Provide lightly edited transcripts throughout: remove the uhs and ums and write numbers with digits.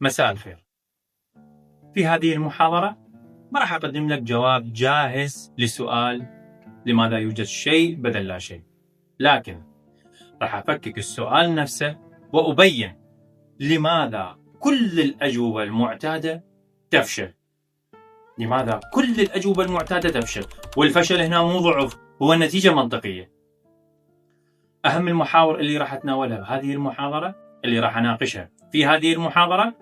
مساء الخير. في هذه المحاضرة ما راح أقدم لك جواب جاهز لسؤال لماذا يوجد شيء بدل لا شيء، لكن راح أفكك السؤال نفسه وأبين لماذا كل الأجوبة المعتادة تفشل. لماذا كل الأجوبة المعتادة تفشل؟ والفشل هنا مو ضعف، هو نتيجة منطقية. أهم المحاور اللي راح أتناولها بهذه المحاضرة، اللي راح أناقشها في هذه المحاضرة: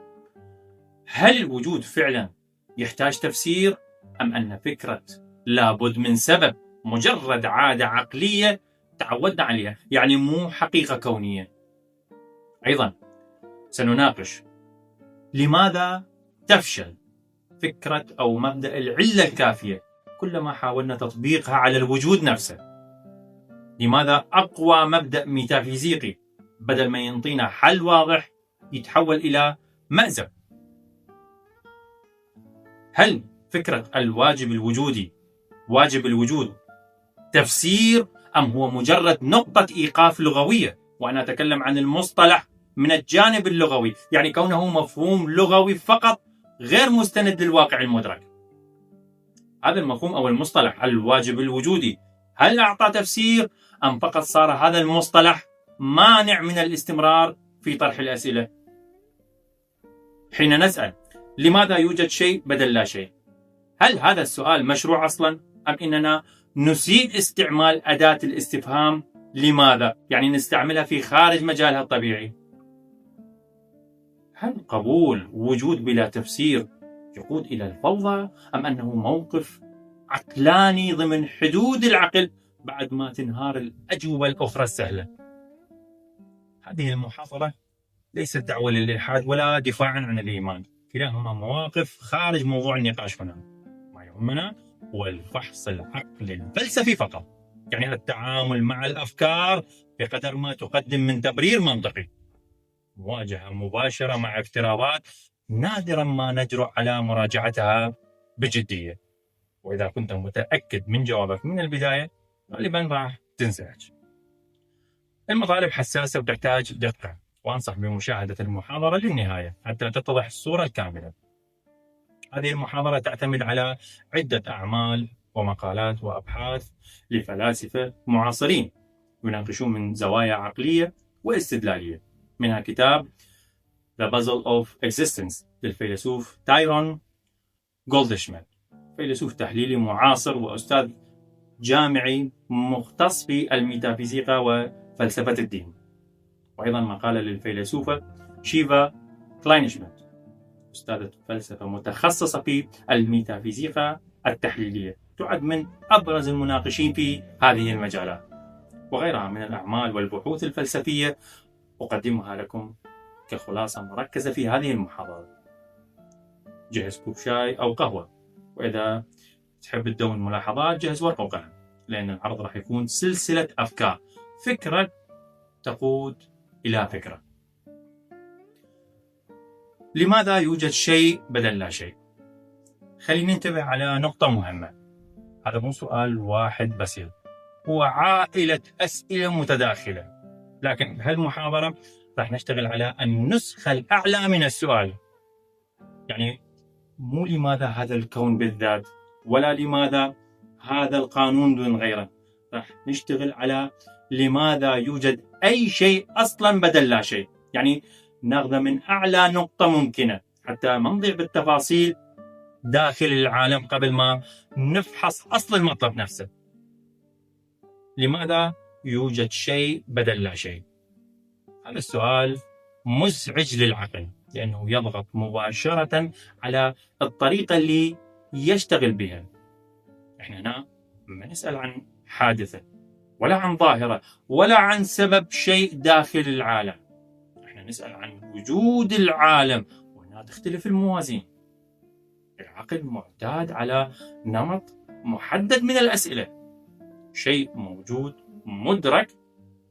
هل الوجود فعلا يحتاج تفسير، أم أن فكرة لابد من سبب مجرد عادة عقلية تعودنا عليها، يعني مو حقيقة كونية؟ أيضا سنناقش لماذا تفشل فكرة أو مبدأ العلة الكافية كلما حاولنا تطبيقها على الوجود نفسه. لماذا أقوى مبدأ ميتافيزيقي بدل ما ينطينا حل واضح يتحول إلى مأزق؟ هل فكرة الواجب الوجودي، واجب الوجود، تفسير، أم هو مجرد نقطة إيقاف لغوية؟ وأنا أتكلم عن المصطلح من الجانب اللغوي، يعني كونه مفهوم لغوي فقط غير مستند للواقع المدرك. هذا المفهوم أو المصطلح الواجب الوجودي هل أعطى تفسير، أم فقط صار هذا المصطلح مانع من الاستمرار في طرح الأسئلة؟ حين نسأل لماذا يوجد شيء بدل لا شيء، هل هذا السؤال مشروع أصلا، أم إننا نسيء استعمال أداة الاستفهام لماذا، يعني نستعملها في خارج مجالها الطبيعي؟ هل قبول وجود بلا تفسير يقود إلى الفوضى، أم أنه موقف عقلاني ضمن حدود العقل بعد ما تنهار الأجوبة الأخرى السهلة؟ هذه المحاضرة ليست دعوة للإلحاد ولا دفاعا عن الإيمان، كلاهما مواقف خارج موضوع النقاش هنا. ما يهمنا هو الفحص العقلي الفلسفي فقط، يعني التعامل مع الأفكار بقدر ما تقدم من تبرير منطقي، مواجهة مباشرة مع افتراضات نادرا ما نجرؤ على مراجعتها بجدية. وإذا كنت متأكد من جوابك من البداية غالبا راح تنزعج. المطالب حساسة وتحتاج دقة، وأنصح بمشاهدة المحاضرة للنهاية حتى تتضح الصورة الكاملة. هذه المحاضرة تعتمد على عدة أعمال ومقالات وأبحاث لفلاسفة معاصرين يناقشون من زوايا عقلية واستدلالية، منها كتاب The Puzzle of Existence للفيلسوف تايرون جولدشميت، فيلسوف تحليلي معاصر وأستاذ جامعي مختص في الميتافيزيقا وفلسفة الدين. وأيضا مقالة للفيلسوفة شيفا كلاينشميت، أستاذة فلسفة متخصصة في الميتافيزيقا التحليلية، تعد من أبرز المناقشين في هذه المجالات، وغيرها من الأعمال والبحوث الفلسفية أقدمها لكم كخلاصة مركزة في هذه المحاضرة. جهز كوب شاي أو قهوة، وإذا تحب تدون ملاحظات جهز ورقة وقلم، لأن العرض راح يكون سلسلة أفكار، فكرة تقود إلى فكرة. لماذا يوجد شيء بدل لا شيء؟ خلينا ننتبه على نقطة مهمة. هذا مو سؤال واحد بسيط، هو عائلة أسئلة متداخلة، لكن هالمحاضرة راح نشتغل على النسخة الأعلى من السؤال، يعني مو لماذا هذا الكون بالذات، ولا لماذا هذا القانون دون غيره، راح نشتغل على لماذا يوجد أي شيء أصلا بدل لا شيء، يعني ناخذ من أعلى نقطة ممكنة حتى ما نضيع بالتفاصيل داخل العالم قبل ما نفحص أصل المطلب نفسه. لماذا يوجد شيء بدل لا شيء؟ هذا السؤال مزعج للعقل، لأنه يضغط مباشرة على الطريقة اللي يشتغل بها. إحنا هنا ما نسأل عن حادثة ولا عن ظاهرة ولا عن سبب شيء داخل العالم، إحنا نسأل عن وجود العالم، وهنا تختلف الموازين. العقل معتاد على نمط محدد من الأسئلة، شيء موجود مدرك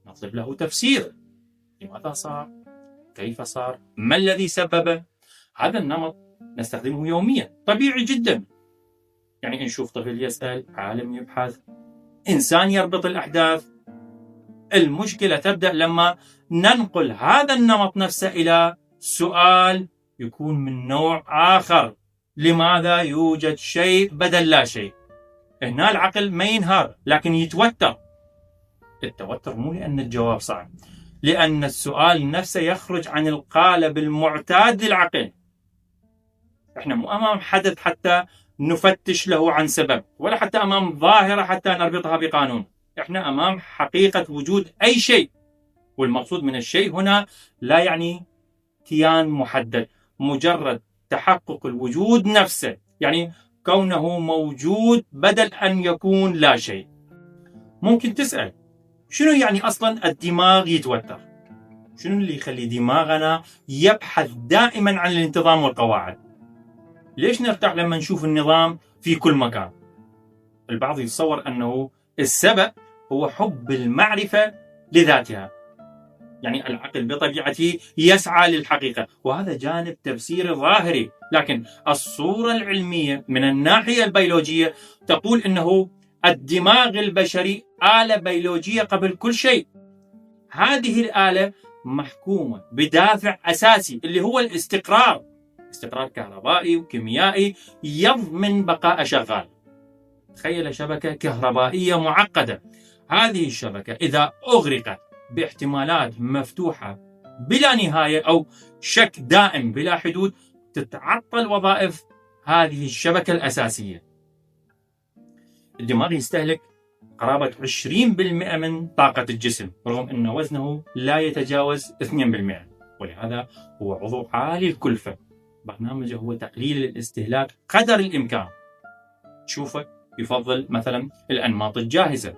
نطلب له تفسير، لماذا صار؟ كيف صار؟ ما الذي سببه؟ هذا النمط نستخدمه يوميا، طبيعي جدا. يعني نشوف طفل يسأل، عالم يبحث، إنسان يربط الأحداث. المشكلة تبدأ لما ننقل هذا النمط نفسه إلى سؤال يكون من نوع آخر. لماذا يوجد شيء بدل لا شيء؟ هنا العقل ما ينهار لكن يتوتر. التوتر مو لأن الجواب صعب، لأن السؤال نفسه يخرج عن القالب المعتاد للعقل. احنا مو أمام حدث حتى نفتش له عن سبب، ولا حتى أمام ظاهرة حتى نربطها بقانون. احنا أمام حقيقة وجود أي شيء، والمقصود من الشيء هنا لا يعني كيان محدد، مجرد تحقق الوجود نفسه، يعني كونه موجود بدل أن يكون لا شيء. ممكن تسأل شنو يعني أصلا الدماغ يتوتر؟ شنو اللي يخلي دماغنا يبحث دائما عن الانتظام والقواعد؟ ليش نرتاح لما نشوف النظام في كل مكان؟ البعض يتصور أنه السبب هو حب المعرفة لذاتها، يعني العقل بطبيعته يسعى للحقيقة، وهذا جانب تفسيري ظاهري. لكن الصورة العلمية من الناحية البيولوجية تقول أنه الدماغ البشري آلة بيولوجية قبل كل شيء. هذه الآلة محكومة بدافع أساسي اللي هو الاستقرار، استقرار كهربائي وكيميائي يضمن بقاء شغال. تخيل شبكة كهربائية معقدة، هذه الشبكة إذا أغرقت باحتمالات مفتوحة بلا نهاية أو شك دائم بلا حدود، تتعطل وظائف هذه الشبكة الأساسية. الدماغ يستهلك قرابة 20% من طاقة الجسم، رغم أن وزنه لا يتجاوز 2%، ولهذا هو عضو عالي الكلفة. برنامجه هو تقليل الاستهلاك قدر الإمكان. تشوفه يفضل مثلا الأنماط الجاهزة،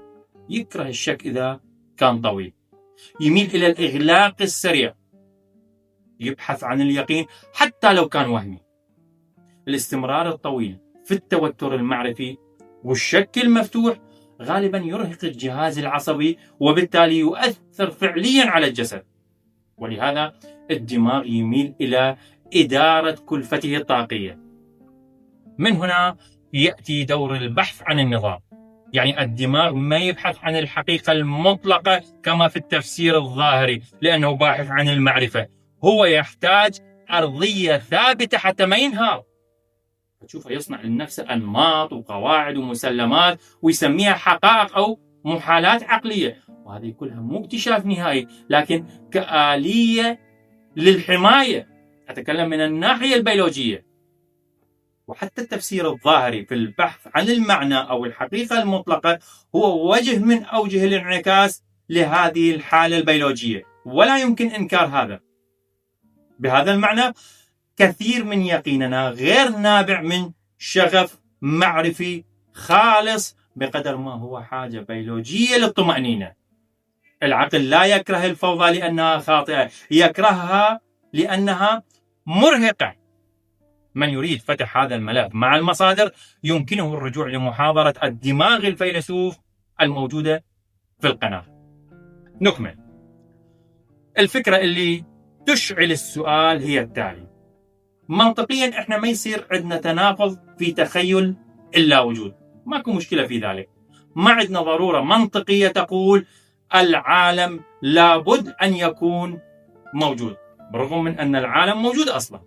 يكره الشك إذا كان طويل، يميل إلى الإغلاق السريع، يبحث عن اليقين حتى لو كان وهمي. الاستمرار الطويل في التوتر المعرفي والشك المفتوح غالبا يرهق الجهاز العصبي، وبالتالي يؤثر فعليا على الجسد. ولهذا الدماغ يميل إلى إدارة كلفته الطاقية. من هنا يأتي دور البحث عن النظام. يعني الدماغ ما يبحث عن الحقيقة المطلقة كما في التفسير الظاهري لأنه باحث عن المعرفة، هو يحتاج أرضية ثابتة حتى ما ينهار. تشوفه يصنع لنفسه أنماط وقواعد ومسلمات ويسميها حقائق أو محالات عقلية، وهذه كلها مو اكتشاف نهائي لكن كآلية للحماية. أتكلم من الناحية البيولوجية. وحتى التفسير الظاهري في البحث عن المعنى أو الحقيقة المطلقة هو وجه من أوجه الانعكاس لهذه الحالة البيولوجية، ولا يمكن إنكار هذا. بهذا المعنى كثير من يقيننا غير نابع من شغف معرفي خالص بقدر ما هو حاجة بيولوجية للطمأنينة. العقل لا يكره الفوضى لأنها خاطئة، يكرهها لأنها مرهقة. من يريد فتح هذا الملف مع المصادر يمكنه الرجوع لمحاضرة الدماغ الفيلسوف الموجودة في القناة. نكمل. الفكرة اللي تشعل السؤال هي التالي: منطقيا احنا ما يصير عندنا تناقض في تخيل إلا وجود، ماكو مشكلة في ذلك. ما عندنا ضرورة منطقية تقول العالم لابد أن يكون موجود، بالرغم من أن العالم موجود أصلا.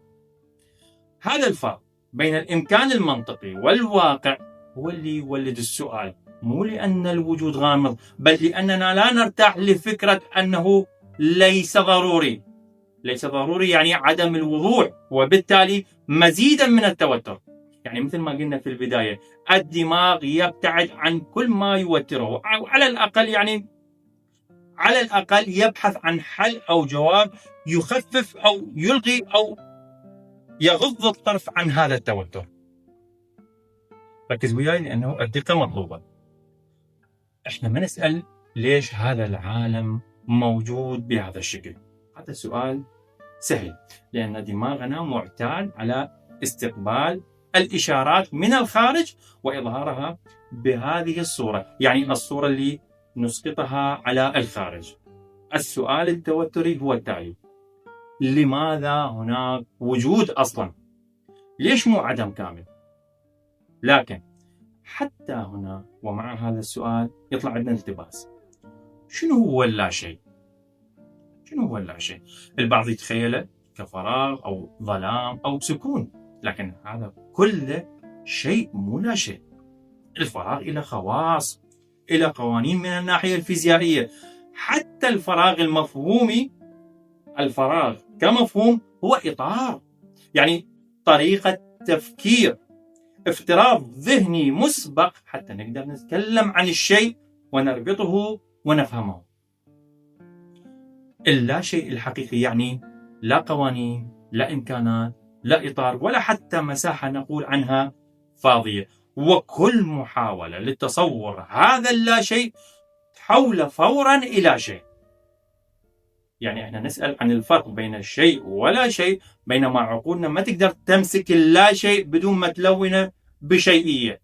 هذا الفرق بين الإمكان المنطقي والواقع هو اللي يولد السؤال، مو لأن الوجود غامض، بل لأننا لا نرتاح لفكرة أنه ليس ضروري. ليس ضروري يعني عدم الوضوح، وبالتالي مزيدا من التوتر. يعني مثل ما قلنا في البداية، الدماغ يبتعد عن كل ما يوتره، أو على الأقل يبحث عن حل أو جواب يخفف أو يلغي أو يغض الطرف عن هذا التوتر. ركز وياي لأنه الدقة مطلوبة. احنا ما نسأل ليش هذا العالم موجود بهذا الشكل. هذا السؤال سهل لأن دماغنا معتاد على استقبال الإشارات من الخارج وإظهارها بهذه الصورة، يعني الصورة اللي نسقطها على الخارج. السؤال التوتري هو التالي: لماذا هناك وجود أصلا؟ ليش مو عدم كامل؟ لكن حتى هنا ومع هذا السؤال يطلع عندنا التباس. شنو هو اللا شيء؟ شنو هو اللا شيء؟ البعض يتخيله كفراغ أو ظلام أو سكون، لكن هذا كله شيء مو لا شيء. الفراغ إلى خواص، إلى قوانين من الناحية الفيزيائية. حتى الفراغ المفهومي، الفراغ كمفهوم هو إطار، يعني طريقة تفكير، افتراض ذهني مسبق حتى نقدر نتكلم عن الشيء ونربطه ونفهمه. اللا شيء الحقيقي يعني لا قوانين، لا إمكانات، لا إطار، ولا حتى مساحة نقول عنها فاضية. وكل محاولة لتصور هذا اللا شيء تحول فورا إلى شيء. يعني احنا نسأل عن الفرق بين الشيء ولا شيء، بينما عقولنا ما تقدر تمسك اللا شيء بدون ما تلونه بشيئية.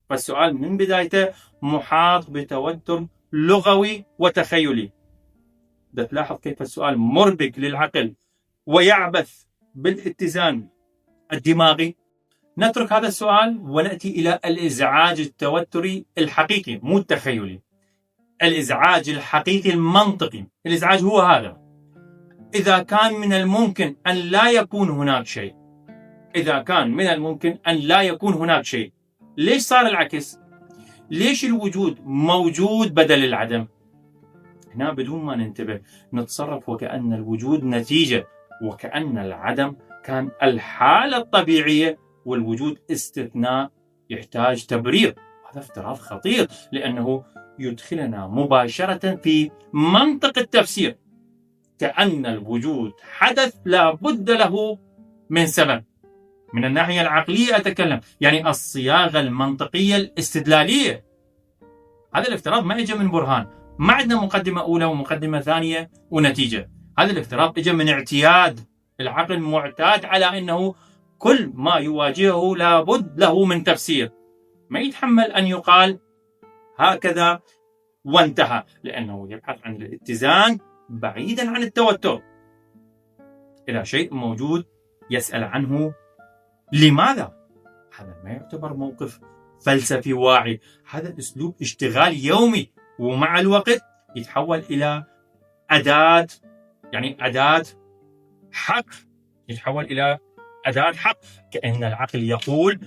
فالسؤال من بدايته محاط بتوتر لغوي وتخيلي. ده تلاحظ كيف السؤال مربك للعقل ويعبث بالاتزان الدماغي. نترك هذا السؤال ونأتي إلى الإزعاج التوتري الحقيقي، مو التخيلي. الإزعاج الحقيقي المنطقي. الإزعاج هو هذا: إذا كان من الممكن أن لا يكون هناك شيء، إذا كان من الممكن أن لا يكون هناك شيء، ليش صار العكس؟ ليش الوجود موجود بدل العدم؟ هنا بدون ما ننتبه نتصرف وكأن الوجود نتيجة، وكأن العدم كان الحالة الطبيعية والوجود استثناء يحتاج تبرير. هذا افتراض خطير، لأنه يدخلنا مباشرة في منطق التفسير، كأن الوجود حدث لا بد له من سبب. من الناحية العقلية أتكلم، يعني الصياغة المنطقية الاستدلالية. هذا الافتراض ما اجى من برهان، ما عندنا مقدمة أولى ومقدمة ثانية ونتيجة. هذا الافتراض اجى من اعتياد. العقل معتاد على أنه كل ما يواجهه لابد له من تفسير، ما يتحمل أن يقال هكذا وانتهى، لأنه يبحث عن الاتزان بعيدا عن التوتر. إذا شيء موجود يسأل عنه لماذا. هذا ما يعتبر موقف فلسفي واعي، هذا أسلوب اشتغال يومي، ومع الوقت يتحول إلى أداة، يعني أداة حق، يتحول إلى أداة حق، كأن العقل يقول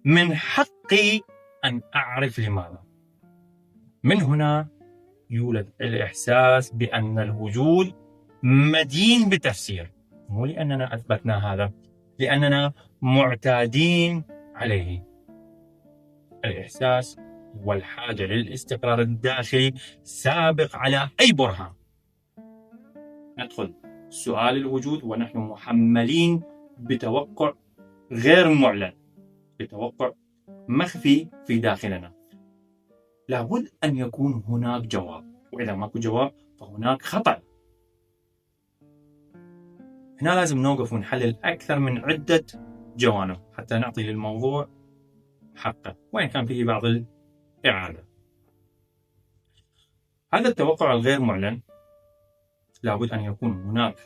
من حقي أن أعرف لماذا. من هنا يولد الإحساس بأن الوجود مدين بتفسير، مو لأننا أثبتنا هذا، لأننا معتادين عليه. الإحساس والحاجة للاستقرار الداخلي سابق على أي برهان. ندخل سؤال الوجود ونحن محملين بتوقع غير معلن، بتوقع مخفي في داخلنا. لابد أن يكون هناك جواب، وإذا ماكو جواب فهناك خطأ. هنا لازم نوقف ونحلل أكثر من عدة جوانب حتى نعطي للموضوع حقه، وإن كان فيه بعض الإعادة. هذا التوقع الغير معلن لابد أن يكون هناك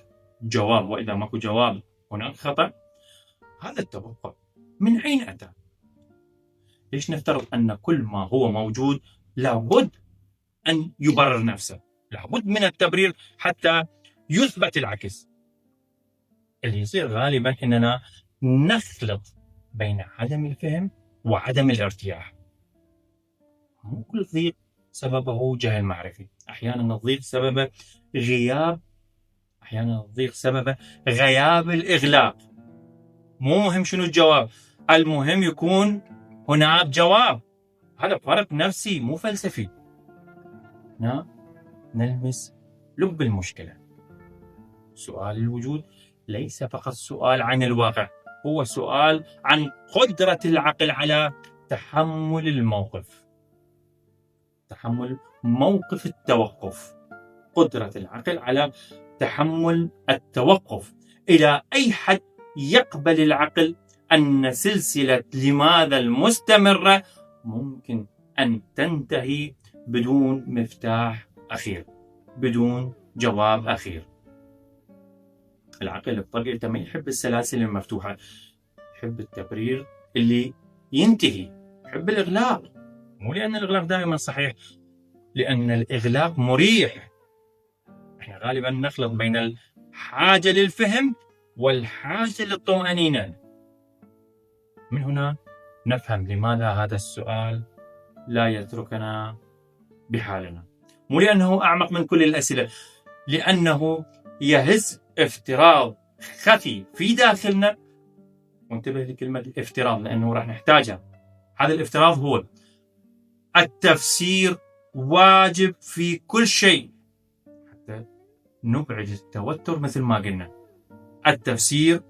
جواب، وإذا ماكو جواب هناك خطأ. هذا التوقع من أين أتى؟ ليش نفترض أن كل ما هو موجود لابد أن يبرر نفسه؟ لابد من التبرير حتى يثبت العكس. اللي يصير غالبا أننا نخلط بين عدم الفهم وعدم الارتياح. مو كل ضيق سببه جهل معرفي، أحيانا الضيق سببه غياب، أحيانا الضيق سببه غياب الإغلاق. مو مهم شنو الجواب، المهم يكون هناك جواب. هذا فرق نفسي مو فلسفي. هنا نلمس لب المشكلة. سؤال الوجود ليس فقط سؤال عن الواقع، هو سؤال عن قدرة العقل على تحمل الموقف، تحمل موقف التوقف. قدرة العقل على تحمل التوقف. إلى أي حد يقبل العقل أن سلسلة لماذا المستمرة ممكن أن تنتهي بدون مفتاح أخير، بدون جواب أخير. العقل بطبيعته ما يحب السلاسل المفتوحة، يحب التبرير اللي ينتهي، يحب الإغلاق. مو لأن الإغلاق دائما صحيح، لأن الإغلاق مريح. احنا غالبا نخلط بين الحاجة للفهم والحاجة للطمأنينة. من هنا نفهم لماذا هذا السؤال لا يتركنا بحالنا. مو لأنه أعمق من كل الأسئلة، لأنه يهز افتراض خفي في داخلنا. وانتبه لكلمة الافتراض لأنه راح نحتاجها. هذا الافتراض هو التفسير واجب في كل شيء، حتى نبعد التوتر. مثل ما قلنا، التفسير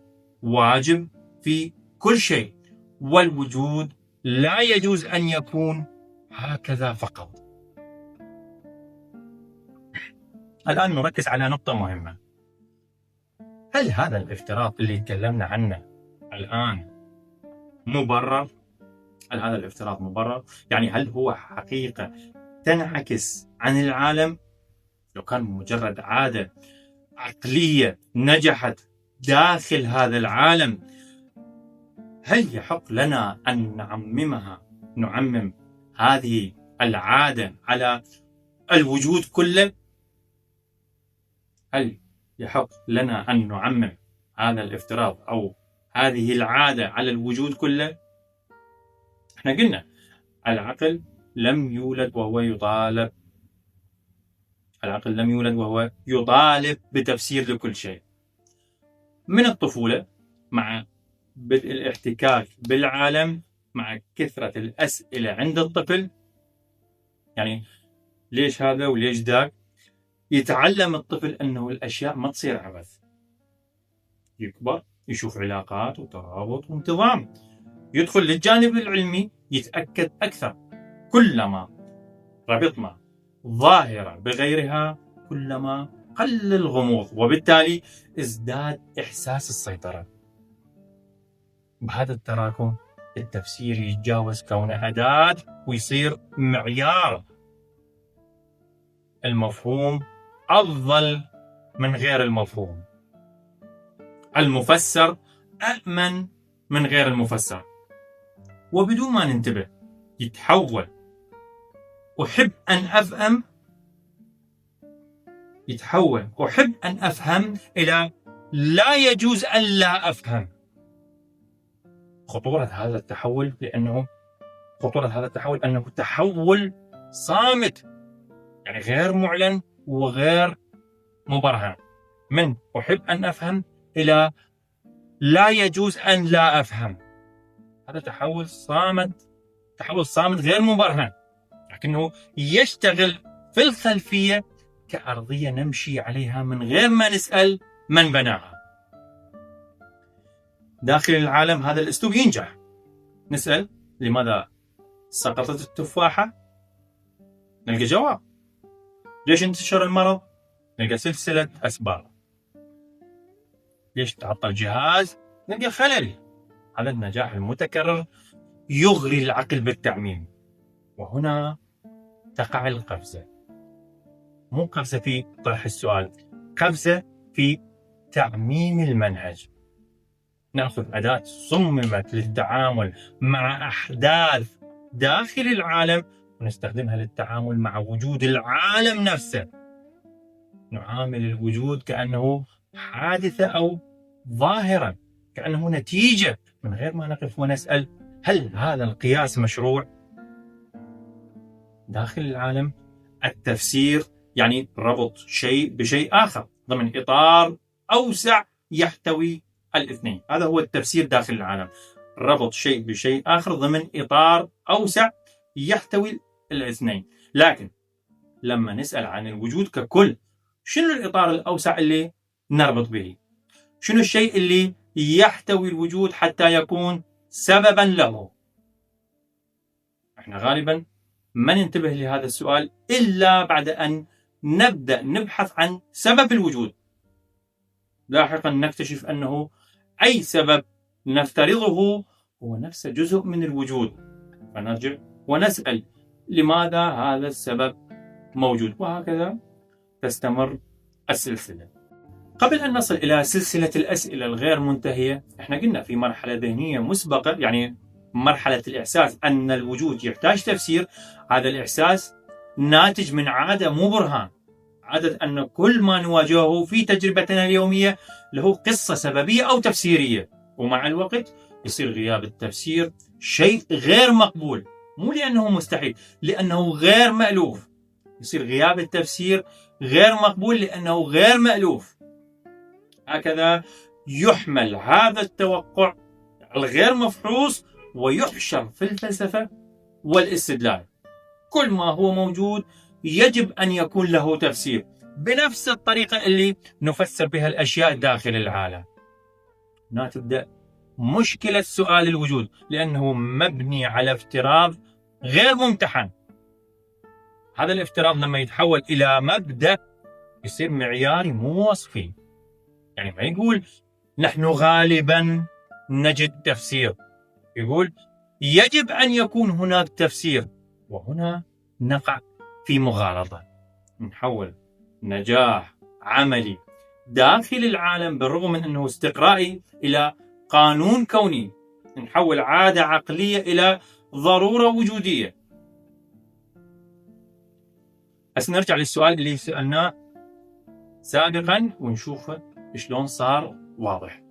واجب في كل شيء، والوجود لا يجوز أن يكون هكذا فقط. الآن نركز على نقطة مهمة. هل هذا الافتراض اللي تكلمنا عنه الآن مبرر؟ هل هذا الافتراض مبرر؟ يعني هل هو حقيقة تنعكس عن العالم؟ لو كان مجرد عادة عقلية نجحت داخل هذا العالم، هل يحق لنا أن نعمم هذه العادة على الوجود كله؟ هل يحق لنا أن نعمم هذا الافتراض أو هذه العادة على الوجود كله؟ احنا قلنا العقل لم يولد وهو يطالب، العقل لم يولد وهو يطالب بتفسير لكل شيء. من الطفولة مع بدء الاحتكاك بالعالم، مع كثرة الأسئلة عند الطفل، يعني ليش هذا وليش ذاك، يتعلم الطفل أنه الأشياء ما تصير عبث. يكبر يشوف علاقات وترابط وانتظام، يدخل للجانب العلمي يتأكد أكثر. كلما ربطنا ظاهرة بغيرها كلما قل الغموض، وبالتالي ازداد إحساس السيطرة. بهذا التراكم التفسير يتجاوز كونه أداة ويصير معيار. المفهوم أفضل من غير المفهوم، المفسر أأمن من غير المفسر. وبدون ما ننتبه يتحول أحب أن أفهم، يتحول أحب أن أفهم إلى لا يجوز أن لا أفهم. خطورة هذا التحول أنه تحول صامت، يعني غير معلن وغير مبرهن، من أحب أن أفهم إلى لا يجوز أن لا أفهم. هذا تحول صامت غير مبرهن، لكنه يشتغل في الخلفية كأرضية نمشي عليها من غير ما نسأل من بناها. داخل العالم هذا الأسلوب ينجح. نسأل لماذا سقطت التفاحة؟ نلقى جواب. ليش انتشر المرض؟ نلقى سلسلة أسباب. ليش تعطل الجهاز؟ نلقى خلل. هذا النجاح المتكرر يغري العقل بالتعميم، وهنا تقع القفزة. مو قفزة في طرح السؤال، قفزة في تعميم المنهج. نأخذ أداة صممت للتعامل مع أحداث داخل العالم ونستخدمها للتعامل مع وجود العالم نفسه. نعامل الوجود كأنه حادثة أو ظاهرة، كأنه نتيجة، من غير ما نقف ونسأل هل هذا القياس مشروع؟ داخل العالم التفسير يعني ربط شيء بشيء آخر ضمن إطار أوسع يحتوي الاثنين. هذا هو التفسير داخل العالم، ربط شيء بشيء آخر ضمن إطار أوسع يحتوي الاثنين. لكن لما نسأل عن الوجود ككل، شنو الإطار الأوسع اللي نربط به؟ شنو الشيء اللي يحتوي الوجود حتى يكون سببا له؟ احنا غالبا ما ننتبه لهذا السؤال إلا بعد أن نبدأ نبحث عن سبب الوجود. لاحقا نكتشف أنه أي سبب نفترضه هو نفسه جزء من الوجود، فنرجع ونسأل لماذا هذا السبب موجود، وهكذا تستمر السلسلة. قبل أن نصل إلى سلسلة الأسئلة الغير منتهية، احنا قلنا في مرحلة ذهنية مسبقة، يعني مرحلة الإحساس أن الوجود يحتاج تفسير. هذا الإحساس ناتج من عادة مو برهان، عادة أن كل ما نواجهه في تجربتنا اليومية له قصة سببية أو تفسيرية، ومع الوقت يصير غياب التفسير شيء غير مقبول، مو لأنه مستحيل، لأنه غير مألوف. يصير غياب التفسير غير مقبول لأنه غير مألوف. هكذا يحمل هذا التوقع الغير مفحوص ويحشر في الفلسفة والاستدلال. كل ما هو موجود يجب أن يكون له تفسير بنفس الطريقة اللي نفسر بها الأشياء داخل العالم. هنا تبدأ مشكلة سؤال الوجود، لأنه مبني على افتراض غير ممتحن. هذا الافتراض لما يتحول إلى مبدأ يصير معياري مو وصفي. يعني ما يقول نحن غالبا نجد تفسير، يقول يجب أن يكون هناك تفسير. وهنا نقع في مغالطة، نحول نجاح عملي داخل العالم بالرغم من أنه استقرائي إلى قانون كوني، نحول عادة عقلية إلى ضرورة وجودية. بس نرجع للسؤال اللي سألناه سابقا ونشوفه شلون صار واضح.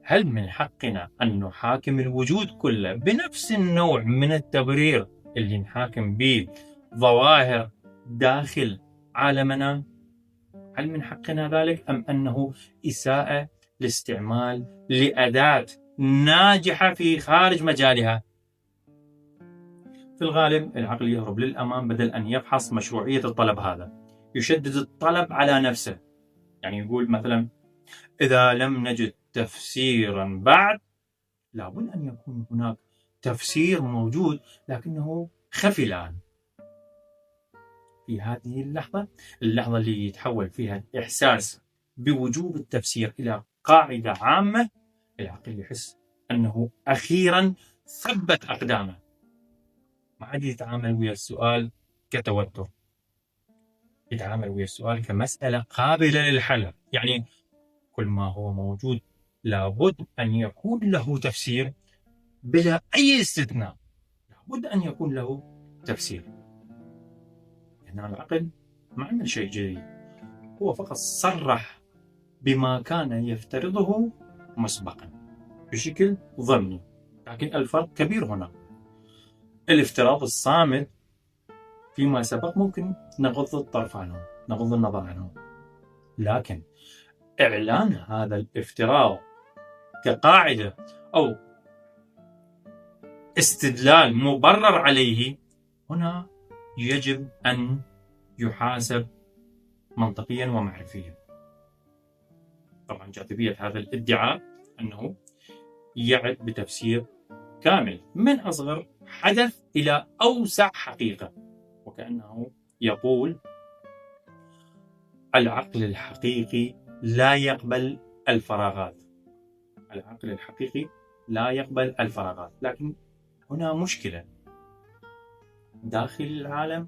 هل من حقنا أن نحاكم الوجود كله بنفس النوع من التبرير اللي نحاكم به ظواهر داخل عالمنا؟ هل من حقنا ذلك أم أنه إساءة لاستعمال لأداة ناجحة في خارج مجالها؟ في الغالب العقل يهرب للأمام بدل أن يفحص مشروعية الطلب هذا، يشدد الطلب على نفسه. يعني يقول مثلا إذا لم نجد تفسيرا بعد لابد أن يكون هناك تفسير موجود لكنه خفي الآن. في هذه اللحظة اللي يتحول فيها الإحساس بوجوب التفسير إلى قاعدة عامة، العقل يحس أنه أخيرا ثبت أقدامه، ما عاد يتعامل ويا السؤال كتوتر، يتعامل ويا السؤال كمسألة قابلة للحل. يعني كل ما هو موجود لابد أن يكون له تفسير بلا أي استثناء، لابد أن يكون له تفسير. هنا العقل ما عمل شيء جديد، هو فقط صرح بما كان يفترضه مسبقا بشكل ضمني، لكن الفرق كبير هنا. الافتراض الصامت فيما سبق ممكن نغض الطرف عنه، نغض النظر عنه، لكن إعلان هذا الافتراض كقاعدة أو استدلال مبرر عليه هنا يجب أن يحاسب منطقيا ومعرفيا. طبعا جاذبية هذا الادعاء أنه يعد بتفسير كامل من أصغر حدث إلى أوسع حقيقة، وكأنه يقول العقل الحقيقي لا يقبل الفراغات. العقل الحقيقي لا يقبل الفراغات، لكن هنا مشكلة داخل العالم.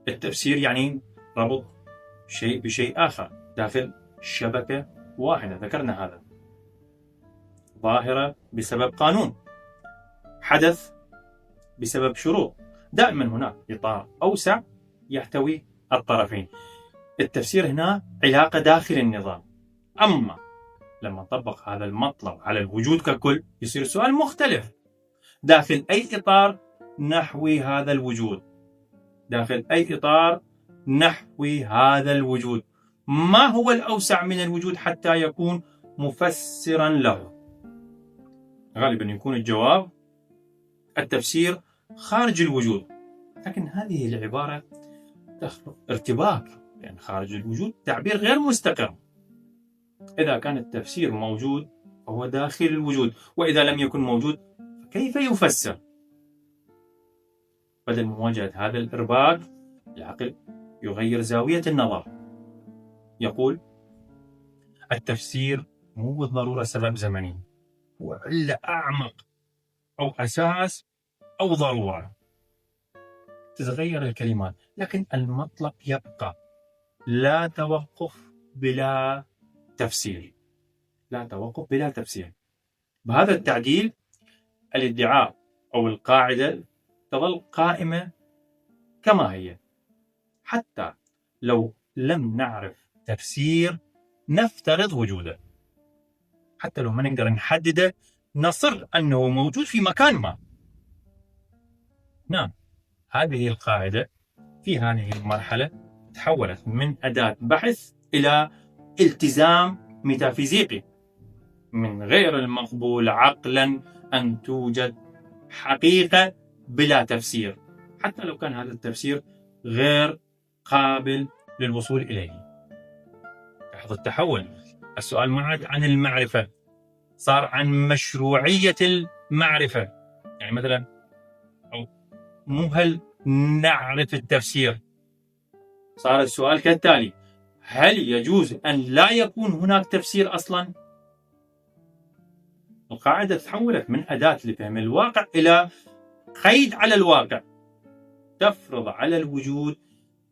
التفسير يعني ربط شيء بشيء آخر داخل شبكة واحدة، ذكرنا هذا. ظاهرة بسبب قانون، حدث بسبب شروط، دائما هناك إطار أوسع يحتوي الطرفين. التفسير هنا علاقة داخل النظام، أما لما نطبق هذا المطلب على الوجود ككل يصير السؤال مختلف. داخل أي إطار نحوي هذا الوجود؟ داخل أي إطار نحوي هذا الوجود؟ ما هو الأوسع من الوجود حتى يكون مفسرا له؟ غالبا يكون الجواب التفسير خارج الوجود، لكن هذه العبارة تخلق ارتباك، لأن خارج الوجود تعبير غير مستقر. إذا كان التفسير موجود فهو داخل الوجود، وإذا لم يكن موجود فكيف يفسر؟ بدل مواجهة هذا الإرباك العقل يغير زاوية النظر، يقول التفسير مو بالضرورة سبب زمني، هو علة أعمق أو أساس أو ضرورة. تتغير الكلمات لكن المطلب يبقى، لا توقف بلا تفسير، لا توقف بلا تفسير. بهذا التعديل الادعاء أو القاعدة تظل قائمة كما هي، حتى لو لم نعرف تفسير نفترض وجوده، حتى لو ما نقدر نحدده نصر أنه موجود في مكان ما. نعم، هذه القاعدة في هذه المرحلة تحولت من أداة بحث إلى التزام ميتافيزيقي. من غير المقبول عقلا أن توجد حقيقة بلا تفسير، حتى لو كان هذا التفسير غير قابل للوصول إليه. لاحظ التحول. السؤال ما عاد عن المعرفة، صار عن مشروعية المعرفة. يعني مثلا، أو مو هل نعرف التفسير، صار السؤال كالتالي: هل يجوز أن لا يكون هناك تفسير أصلا؟ القاعدة تحولت من أداة لفهم الواقع إلى قيد على الواقع، تفرض على الوجود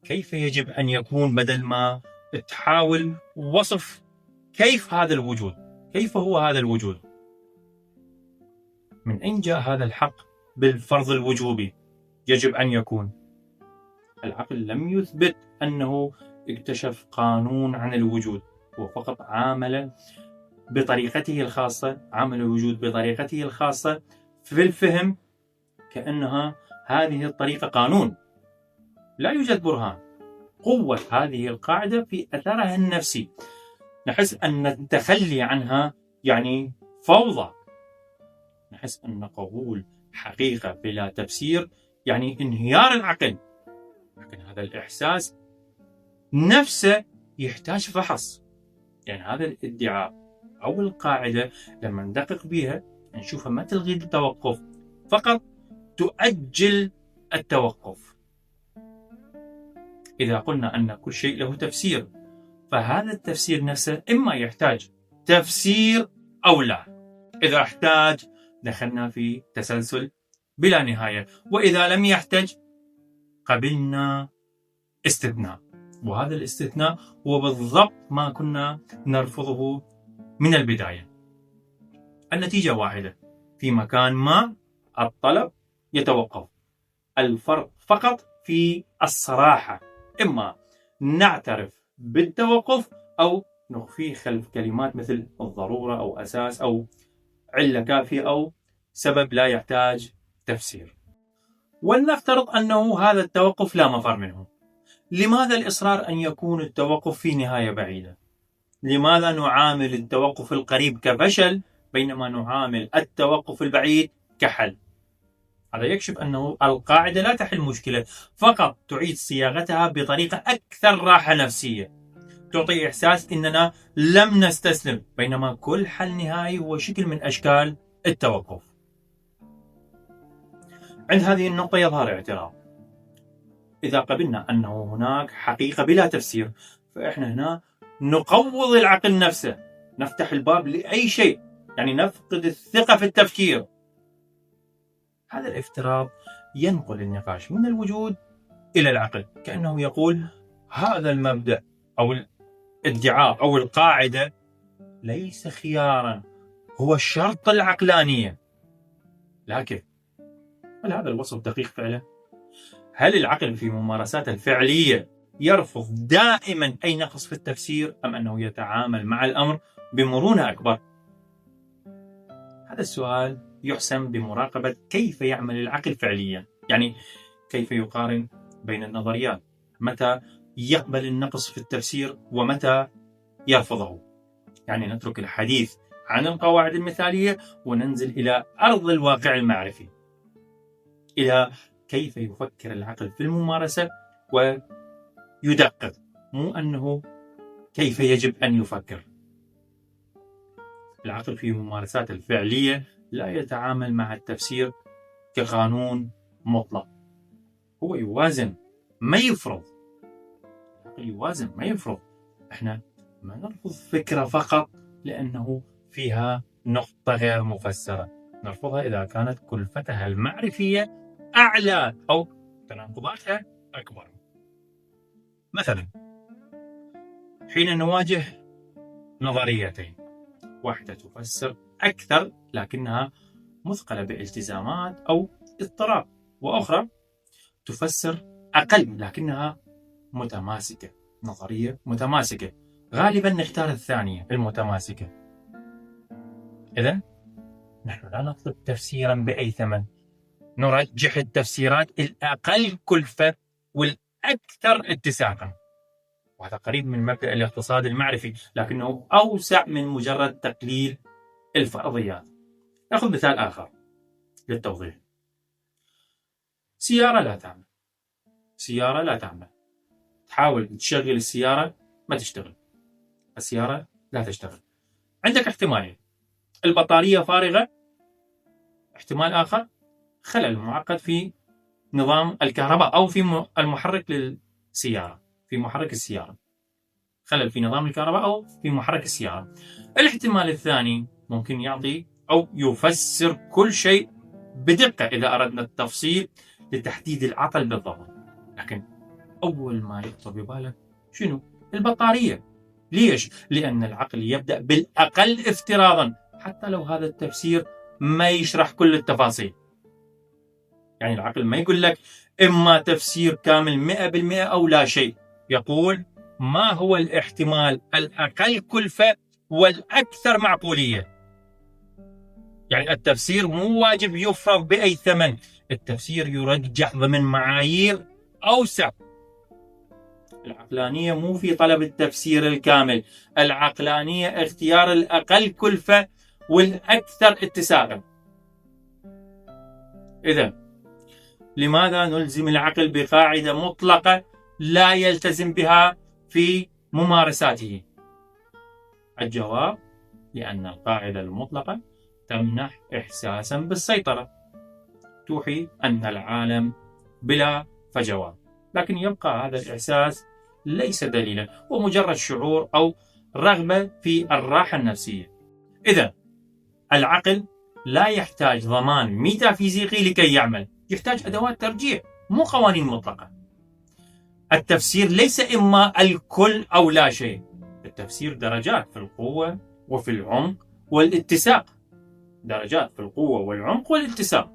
كيف يجب أن يكون، بدل ما تحاول وصف كيف هذا الوجود، كيف هو هذا الوجود. من أين جاء هذا الحق بالفرض الوجوبي يجب أن يكون؟ العقل لم يثبت أنه اكتشف قانون عن الوجود، هو فقط عامل بطريقته الخاصة، عامل الوجود بطريقته الخاصة في الفهم، كأنها هذه الطريقة قانون. لا يوجد برهان. قوة هذه القاعدة في أثرها النفسي. نحس أن التخلي عنها يعني فوضى. نحس أن قبول حقيقة بلا تفسير يعني انهيار العقل. لكن هذا الإحساس نفسه يحتاج فحص. يعني هذا الادعاء أو القاعدة لما ندقق بها نشوفها ما تلغي التوقف، فقط تؤجل التوقف. إذا قلنا أن كل شيء له تفسير، فهذا التفسير نفسه إما يحتاج تفسير أو لا. إذا احتاج دخلنا في تسلسل بلا نهاية، وإذا لم يحتاج قبلنا استثناء. وهذا الاستثناء هو بالضبط ما كنا نرفضه من البداية. النتيجة واحدة: في مكان ما الطلب يتوقف. الفرق فقط في الصراحة، إما نعترف بالتوقف أو نخفيه خلف كلمات مثل الضرورة أو أساس أو علة كافية أو سبب لا يحتاج تفسير. ولنفترض أنه هذا التوقف لا مفر منه. لماذا الإصرار أن يكون التوقف في نهاية بعيدة؟ لماذا نعامل التوقف القريب كفشل بينما نعامل التوقف البعيد كحل؟ هذا يكشف أنه القاعدة لا تحل مشكلة، فقط تعيد صياغتها بطريقة أكثر راحة نفسية، تعطي إحساس أننا لم نستسلم، بينما كل حل نهائي هو شكل من أشكال التوقف. عند هذه النقطة يظهر اعتراض. إذا قبلنا أنه هناك حقيقة بلا تفسير، فإحنا هنا نقوض العقل نفسه، نفتح الباب لأي شيء، يعني نفقد الثقة في التفكير. هذا الافتراض ينقل النقاش من الوجود إلى العقل، كأنه يقول هذا المبدأ أو الادعاء أو القاعدة ليس خيارا، هو الشرط العقلانية. لكن هل هذا الوصف دقيق فعلا؟ هل العقل في ممارساته الفعلية يرفض دائما أي نقص في التفسير، أم أنه يتعامل مع الأمر بمرونة أكبر؟ هذا السؤال يحسم بمراقبة كيف يعمل العقل فعليا. يعني كيف يقارن بين النظريات، متى يقبل النقص في التفسير ومتى يرفضه. يعني نترك الحديث عن القواعد المثالية وننزل إلى أرض الواقع المعرفي، إلى كيف يفكر العقل في الممارسة ويدقق، مو أنه كيف يجب أن يفكر. العقل في ممارساته الفعلية لا يتعامل مع التفسير كقانون مطلق، هو يوازن ما يفرض. العقل يوازن ما يفرض. احنا ما نرفض فكرة فقط لأنه فيها نقطة غير مفسرة، نرفضها إذا كانت كلفتها المعرفية أعلى أو تناقضاتها أكبر. مثلا حين نواجه نظريتين، واحدة تفسر أكثر لكنها مثقلة بالتزامات أو اضطراب، وأخرى تفسر أقل لكنها متماسكة نظرية متماسكة، غالبا نختار الثانية المتماسكة. إذن نحن لا نطلب تفسيرا بأي ثمن، نرجح التفسيرات الأقل كلفة والأكثر اتساقا. وهذا قريب من مبدأ الاقتصاد المعرفي، لكنه أوسع من مجرد تقليل الفرضيات. نأخذ مثال آخر للتوضيح. سيارة لا تعمل، تحاول تشغل السيارة ما تشتغل، السيارة لا تشتغل. عندك احتمالين: البطارية فارغة، احتمال آخر خلل معقد في نظام الكهرباء أو في المحرك للسيارة، في محرك السيارة، خلل في نظام الكهرباء أو في محرك السيارة. الاحتمال الثاني ممكن يعطي أو يفسر كل شيء بدقة إذا أردنا التفصيل لتحديد العطل بالضبط. لكن أول ما يخطر ببالك شنو؟ البطارية. ليش؟ لأن العقل يبدأ بالأقل افتراضا، حتى لو هذا التفسير ما يشرح كل التفاصيل. يعني العقل ما يقول لك إما تفسير كامل 100% أو لا شيء، يقول ما هو الاحتمال الأقل كلفة والأكثر معقولية. يعني التفسير مو واجب يفرض بأي ثمن، التفسير يرجح ضمن معايير أوسع. العقلانية مو في طلب التفسير الكامل، العقلانية اختيار الأقل كلفة والأكثر اتساقا. إذا لماذا نلزم العقل بقاعدة مطلقة لا يلتزم بها في ممارساته؟ الجواب: لأن القاعدة المطلقة تمنح إحساسا بالسيطرة، توحي أن العالم بلا فجوات، لكن يبقى هذا الإحساس ليس دليلا، ومجرد شعور أو رغبة في الراحة النفسية. إذا العقل لا يحتاج ضمان ميتافيزيقي لكي يعمل، يحتاج أدوات ترجيح مو قوانين مطلقة. التفسير ليس إما الكل أو لا شيء، التفسير درجات في القوة وفي العمق والاتساق، درجات في القوة والعمق والاتساق.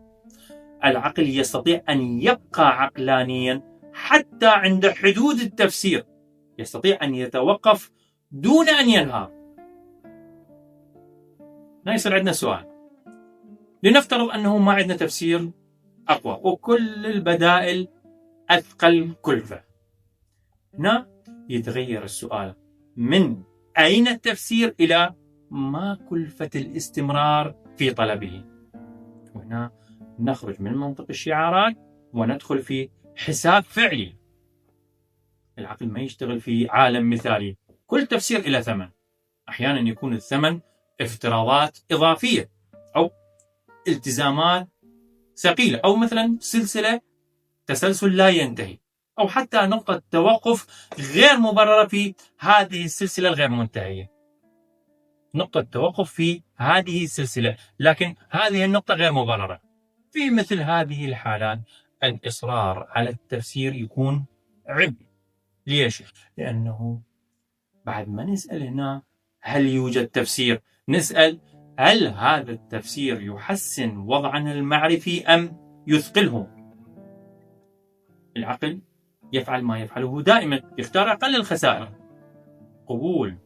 العقل يستطيع أن يبقى عقلانيا حتى عند حدود التفسير، يستطيع أن يتوقف دون أن ينهار. هنا يصير عندنا سؤال: لنفترض أنه ما عندنا تفسير أقوى وكل البدائل أثقل كلفة. هنا يتغير السؤال من أين التفسير إلى ما كلفة الاستمرار في طلبه. وهنا نخرج من منطق الشعارات وندخل في حساب فعلي. العقل ما يشتغل في عالم مثالي، كل تفسير إلى ثمن. أحيانا يكون الثمن افتراضات إضافية أو التزامات ثقيلة، أو مثلا تسلسل لا ينتهي، أو حتى نقطة توقف غير مبررة في هذه السلسلة الغير منتهية. نقطة توقف في هذه السلسلة، لكن هذه النقطة غير مبررة. في مثل هذه الحالات الإصرار على التفسير يكون عبء. ليش؟ لأنه بعد ما نسأل هنا هل يوجد تفسير، نسأل هل هذا التفسير يحسن وضعنا المعرفي أم يثقله؟ العقل يفعل ما يفعله دائما، يختار أقل الخسائر. قبول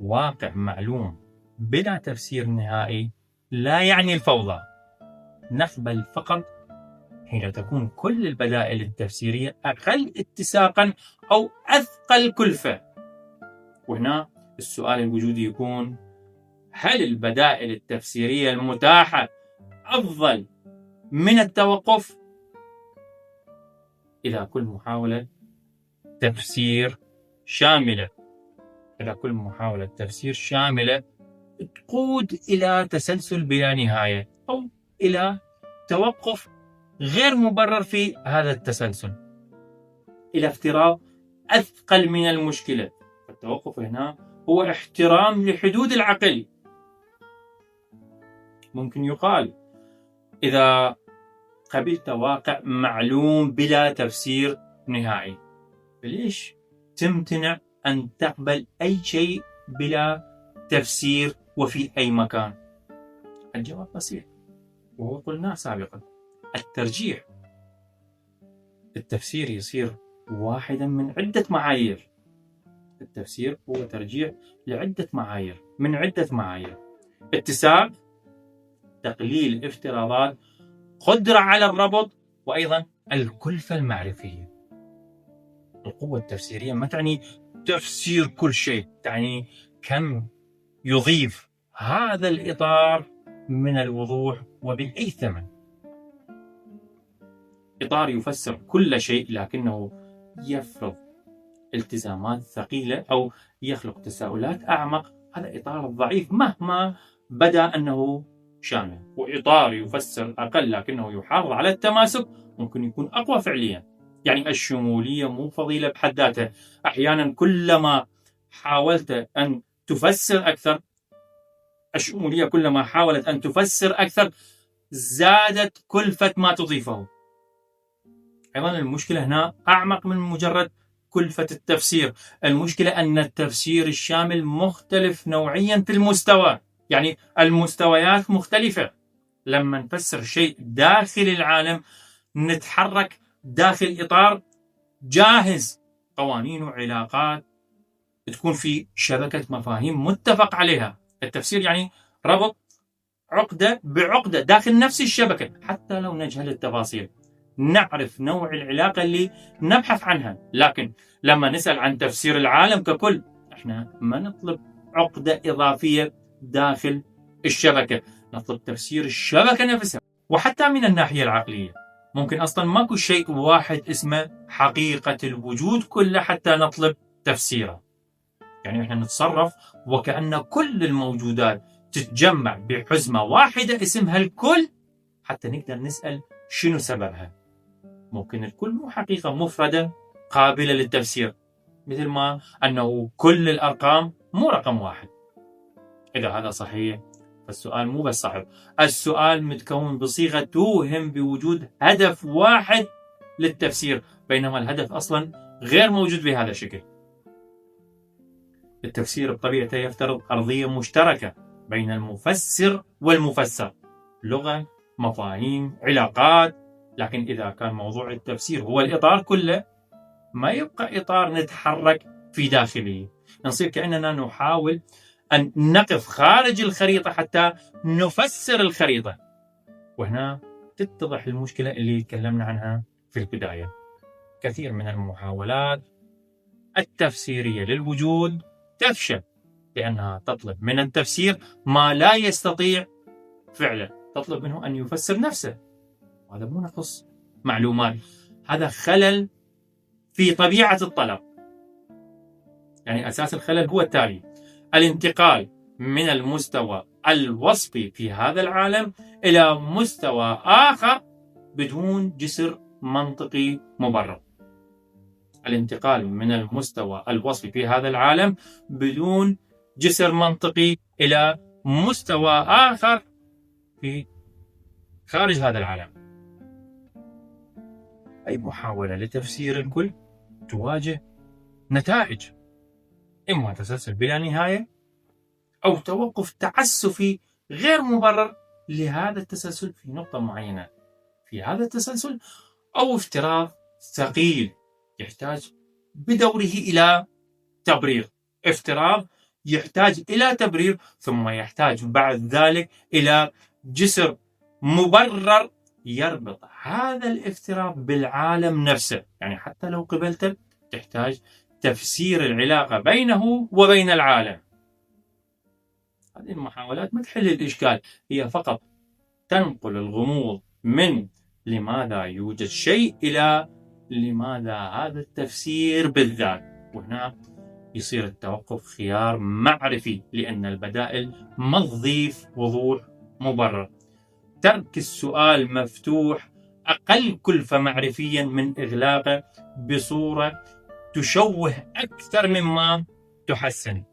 واقع معلوم بلا تفسير نهائي لا يعني الفوضى، نقبل فقط حين تكون كل البدائل التفسيرية أقل اتساقا أو أثقل كلفة. وهنا السؤال الوجودي يكون: هل البدائل التفسيرية المتاحة أفضل من التوقف؟ إذا كل محاولة تفسير شاملة تقود إلى تسلسل بلا نهاية أو إلى توقف غير مبرر في هذا التسلسل، إلى افتراض أثقل من المشكلة. التوقف هنا هو احترام لحدود العقل. ممكن يقال: إذا قبلت واقع معلوم بلا تفسير نهائي، ليش تمتنع أن تقبل أي شيء بلا تفسير وفي أي مكان؟ الجواب بسيط، وهو قلناه سابقا: الترجيح. التفسير يصير واحدا من عدة معايير، التفسير هو ترجيع لعدة معايير من عدة معايير: اتساع، تقليل افتراضات، قدرة على الربط، وأيضا الكلفة المعرفية. القوة التفسيرية ما تعني تفسير كل شيء، تعني كم يضيف هذا الإطار من الوضوح وبأي ثمن. إطار يفسر كل شيء لكنه يفرض التزامات ثقيلة أو يخلق تساؤلات أعمق، هذا إطار ضعيف مهما بدا أنه شامل. وإطار يفسر أقل لكنه يحافظ على التماسك ممكن يكون أقوى فعليا. يعني الشمولية مو فضيلة بحد ذاتها، أحيانا كلما حاولت أن تفسر أكثر، الشمولية كلما حاولت أن تفسر أكثر زادت كلفة ما تضيفه. أيضا المشكلة هنا أعمق من مجرد كلفة التفسير، المشكلة أن التفسير الشامل مختلف نوعيا في المستوى، يعني المستويات مختلفة. لما نفسر شيء داخل العالم نتحرك داخل إطار جاهز، قوانين وعلاقات تكون في شبكة مفاهيم متفق عليها. التفسير يعني ربط عقدة بعقدة داخل نفس الشبكة، حتى لو نجهل التفاصيل نعرف نوع العلاقة اللي نبحث عنها. لكن لما نسأل عن تفسير العالم ككل، احنا ما نطلب عقدة إضافية داخل الشبكة، نطلب تفسير الشبكة نفسها. وحتى من الناحية العقلية ممكن أصلا ماكو شيء واحد اسمه حقيقة الوجود كله حتى نطلب تفسيره. يعني احنا نتصرف وكأن كل الموجودات تتجمع بحزمة واحدة اسمها الكل حتى نقدر نسأل شنو سببها. ممكن الكل مو حقيقة مفردة قابلة للتفسير، مثل ما أنه كل الأرقام مو رقم واحد. إذا هذا صحيح فالسؤال مو بس صعب، السؤال متكون بصيغة توهم بوجود هدف واحد للتفسير، بينما الهدف أصلا غير موجود بهذا الشكل. التفسير بطبيعته يفترض أرضية مشتركة بين المفسر والمفسر، لغة، مفاهيم، علاقات. لكن إذا كان موضوع التفسير هو الإطار كله، ما يبقى إطار نتحرك في داخله، نصير كأننا نحاول أن نقف خارج الخريطة حتى نفسر الخريطة. وهنا تتضح المشكلة اللي تكلمنا عنها في البداية. كثير من المحاولات التفسيرية للوجود تفشل لأنها تطلب من التفسير ما لا يستطيع فعله، تطلب منه أن يفسر نفسه. وهذا مو نقص معلومات، هذا خلل في طبيعة الطلب. يعني أساس الخلل هو التالي: الانتقال من المستوى الوصفي في هذا العالم إلى مستوى آخر بدون جسر منطقي مبرر. الانتقال من المستوى الوصفي في هذا العالم بدون جسر منطقي إلى مستوى آخر في خارج هذا العالم. أي محاولة لتفسير الكل تواجه نتائج، إما تسلسل بلا نهاية أو توقف تعسفي غير مبرر لهذا التسلسل في نقطة معينة في هذا التسلسل، أو افتراض ثقيل يحتاج بدوره إلى تبرير. افتراض يحتاج إلى تبرير ثم يحتاج بعد ذلك إلى جسر مبرر يربط هذا الافتراض بالعالم نفسه. يعني حتى لو قبلته تحتاج تفسير العلاقة بينه وبين العالم. هذه المحاولات ما تحل الإشكال، هي فقط تنقل الغموض من لماذا يوجد شيء إلى لماذا هذا التفسير بالذات. وهنا يصير التوقف خيار معرفي، لأن البدائل ما تضيف وضوح مبرر. ترك السؤال مفتوح أقل كلفة معرفيا من إغلاقه بصورة تشوه أكثر مما تحسن.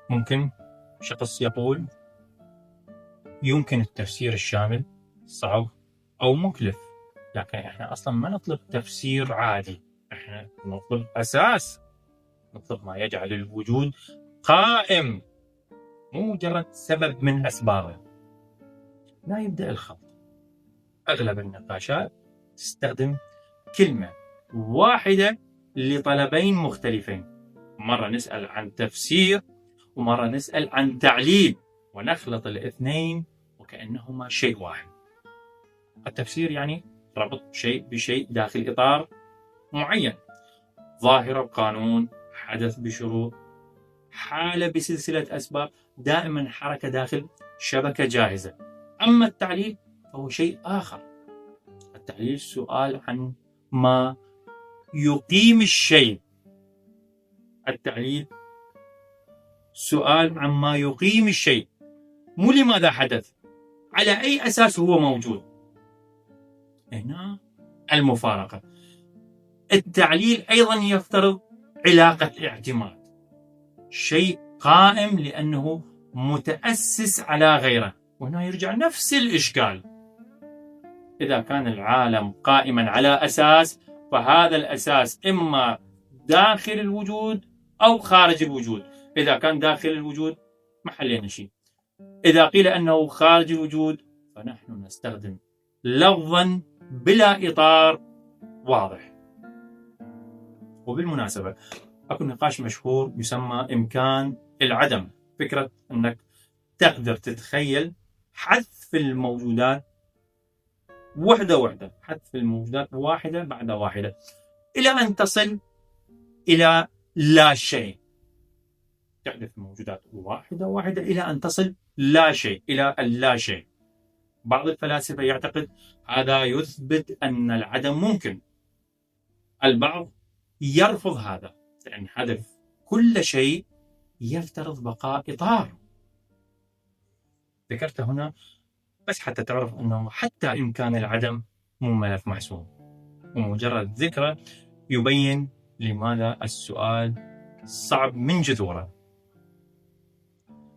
ممكن شخص يقول يمكن التفسير الشامل صعب أو مكلف، لكن إحنا أصلا ما نطلب تفسير عادي، إحنا نطلب أساس، نطلب ما يجعل الوجود قائم، مو مجرد سبب من أسبابه. لا يبدأ الخلط. أغلب النقاشات تستخدم كلمة واحدة لطلبين مختلفين، مرة نسأل عن تفسير ومرة نسأل عن تعليل، ونخلط الاثنين وكأنهما شيء واحد. التفسير يعني ربط شيء بشيء داخل إطار معين، ظاهرة بقانون، حدث بشروط، حالة بسلسلة أسباب، دائما حركة داخل شبكة جاهزة. أما التعليل فهو شيء آخر. التعليل سؤال عن ما يقيم الشيء. التعليل سؤال عن ما يقيم الشيء، مو لماذا حدث، على أي أساس هو موجود. هنا المفارقة. التعليل أيضا يفترض علاقة اعتماد، شيء قائم لأنه متأسس على غيره، وهنا يرجع نفس الإشكال. إذا كان العالم قائما على أساس، فهذا الأساس إما داخل الوجود أو خارج الوجود. إذا كان داخل الوجود ما حلينا شيء. إذا قيل أنه خارج الوجود فنحن نستخدم لفظا بلا إطار واضح. وبالمناسبة أكو نقاش مشهور يسمى إمكان العدم، فكرة أنك تقدر تتخيل حذف الموجودات وحدة، حذف الموجودات واحدة بعد واحدة إلى أن تصل إلى لا شيء. تحذف الموجودات واحدة إلى أن تصل لا شيء، إلى اللا شيء. بعض الفلاسفة يعتقد هذا يثبت أن العدم ممكن. البعض يرفض هذا، لأن حذف كل شيء يفترض بقاء إطار. ذكرت هنا بس حتى تعرف أنه حتى إمكان العدم مو ملف محسوم، ومجرد ذكره يبين لماذا السؤال صعب من جذوره.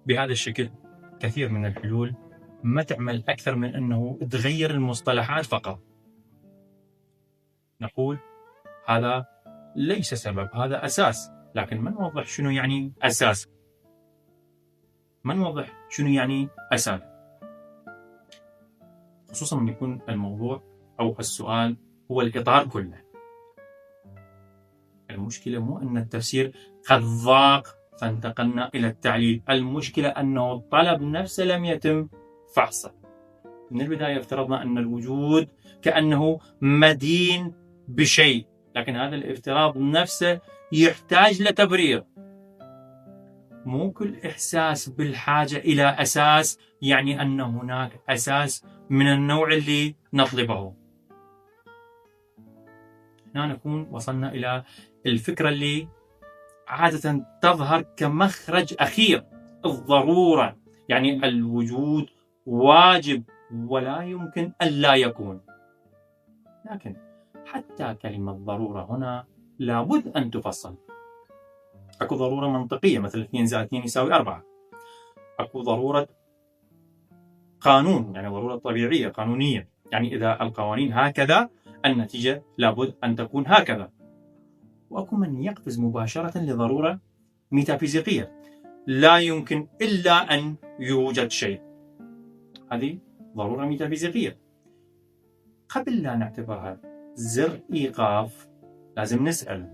بهذا الشكل كثير من الحلول ما تعمل أكثر من أنه تغير المصطلحات فقط. نقول هذا ليس سبب، هذا أساس، لكن ما نوضح شنو يعني أساس، ما نوضح شنو يعني أساس، خصوصا من يكون الموضوع أو السؤال هو الإطار كله. المشكلة مو أن التفسير قد ضاق فانتقلنا إلى التعليل، المشكلة أنه الطلب نفسه لم يتم فحصه. من البداية افترضنا أن الوجود كأنه مدين بشيء، لكن هذا الافتراض نفسه يحتاج لتبرير. مو كل إحساس بالحاجة إلى أساس يعني أن هناك أساس من النوع اللي نطلبه. هنا نكون وصلنا إلى الفكرة اللي عادة تظهر كمخرج أخير، الضرورة، يعني الوجود واجب ولا يمكن أن لا يكون. لكن حتى كلمة ضرورة هنا لابد أن تفصل. أكو ضرورة منطقية مثل 2 زائد 2 يساوي 4. أكو ضرورة قانون، يعني ضرورة طبيعية قانونية، يعني إذا القوانين هكذا النتيجة لابد أن تكون هكذا. وأكو من يقفز مباشرة لضرورة ميتافيزيقية، لا يمكن إلا أن يوجد شيء. هذه ضرورة ميتافيزيقية. قبل لا نعتبرها زر إيقاف لازم نسأل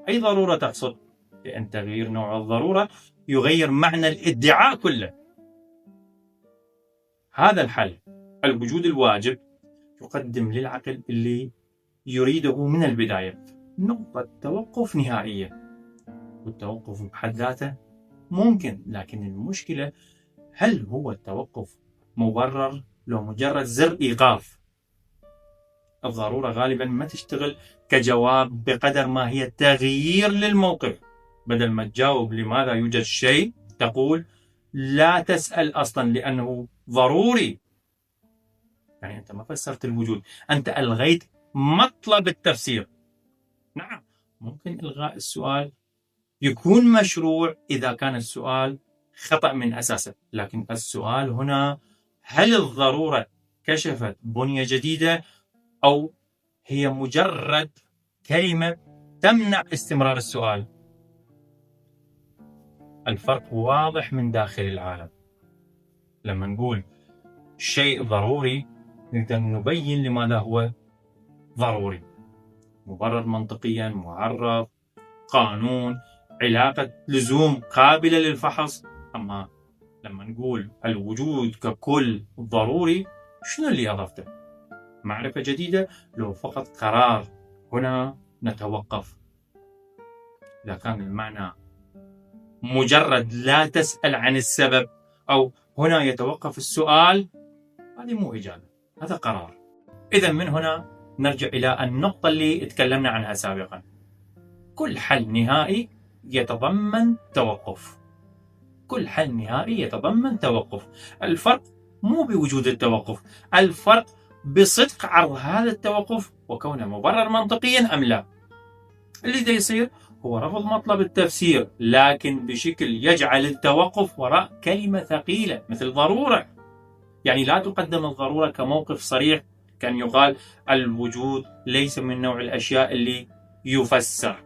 أي ضرورة تقصد؟ لأن تغيير نوع الضرورة يغير معنى الادعاء كله. هذا الحل، الوجود الواجب، يقدم للعقل اللي يريده من البداية نقطة توقف نهائية. والتوقف بحد ذاته ممكن، لكن المشكلة هل هو التوقف مبرر لو مجرد زر إيقاف؟ الضرورة غالبا ما تشتغل كجواب بقدر ما هي تغيير للموقف. بدل ما تجاوب لماذا يوجد شيء تقول لا تسأل أصلا لأنه ضروري. يعني أنت ما فسرت الوجود، أنت ألغيت مطلب التفسير. نعم، ممكن إلغاء السؤال يكون مشروع إذا كان السؤال خطأ من أساسه، لكن السؤال هنا هل الضرورة كشفت بنية جديدة أو هي مجرد كلمة تمنع استمرار السؤال؟ الفرق واضح من داخل العالم. لما نقول شيء ضروري نقدر نبين لماذا هو ضروري. مبرر منطقيا معرف، قانون، علاقة لزوم قابلة للفحص. أما لما نقول الوجود ككل ضروري، شنو اللي أضفته؟ معرفة جديدة لو فقط قرار؟ هنا نتوقف. إذا كان المعنى مجرد لا تسأل عن السبب، أو هنا يتوقف السؤال، هذه مو إجابة، هذا قرار. إذا من هنا نرجع إلى النقطة اللي تكلمنا عنها سابقا. كل حل نهائي يتضمن توقف. كل حل نهائي يتضمن توقف. الفرق مو بوجود التوقف، الفرق بصدق عرض هذا التوقف وكونه مبرر منطقيا أم لا. اللي دا يصير هو رفض مطلب التفسير، لكن بشكل يجعل التوقف وراء كلمة ثقيلة مثل ضرورة. يعني لا تقدم الضرورة كموقف صريح، كان يقال الوجود ليس من نوع الأشياء اللي يفسر.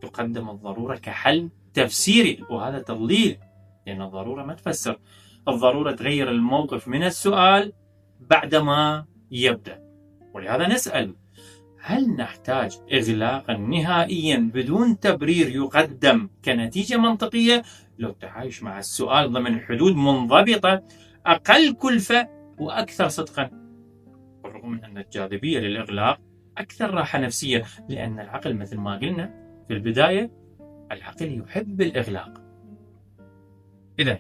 تقدم الضرورة كحل تفسيري، وهذا تضليل، لأن الضرورة ما تفسر. الضرورة تغير الموقف من السؤال بعدما يبدأ. ولهذا نسأل: هل نحتاج إغلاقا نهائيا بدون تبرير يقدم كنتيجة منطقية لو التعايش مع السؤال ضمن حدود منضبطة أقل كلفة وأكثر صدقا؟ بالرغم من أن الجاذبية للإغلاق أكثر راحة نفسية، لأن العقل مثل ما قلنا في البداية، العقل يحب الإغلاق. إذا